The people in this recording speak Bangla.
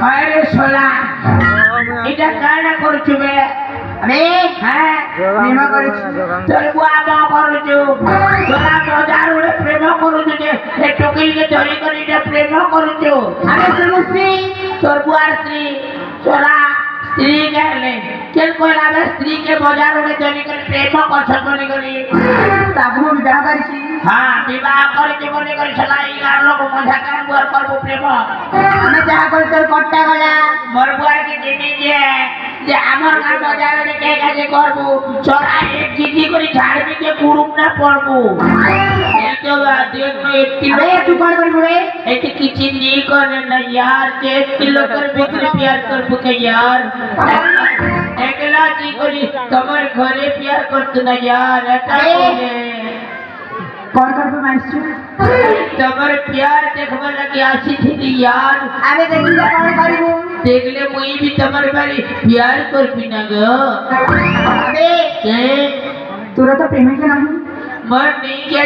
আরে সোলা এটা কারা করছো বে আমি হ্যাঁ প্রেম করছি তোর বুয়া মা করছো তোরা মজার উড়ে প্রেম করছো যে এ টুকিলকে ধরি করে এটা প্রেম করছো আরে সমস্তি তোর বুয়ার স্ত্রী তোরা স্ত্রী গেলে কেন কইলা বে স্ত্রীকে মজার উড়ে ধরি করে প্রেম করছো মনে করি তাবু বিবাহ করেছি হ্যাঁ বিবাহ করেছি মনে করি শালা ইগার লোক মজা কার বুয়ার করব প্রেম আমি যাহা করে তোর কট্টা গলা মোর বুয়ার কি দিবি যে আমার গান মজার উড়ে কে কাজে করব চড়া এক জিজি করে ঝাড়বি কে কুড়ুম না পড়ব এই তো দেখো একটি अरे तू कौन कर रे एक किसी नहीं करे ना यार 1 किलो कर बिक्री प्यार कर बुके यार एकला जी करी तुम्हारे घरे प्यार करते ना यार এটা कौन कर मानसु तुम्हारे प्यार देखबा लगी आसी थी यार अरे देखिला कौन करिबो देखले मुई भी तुम्हारे बारे प्यार करबी ना गो अबे के तोरा तो प्रेम के नहीं मर नहीं के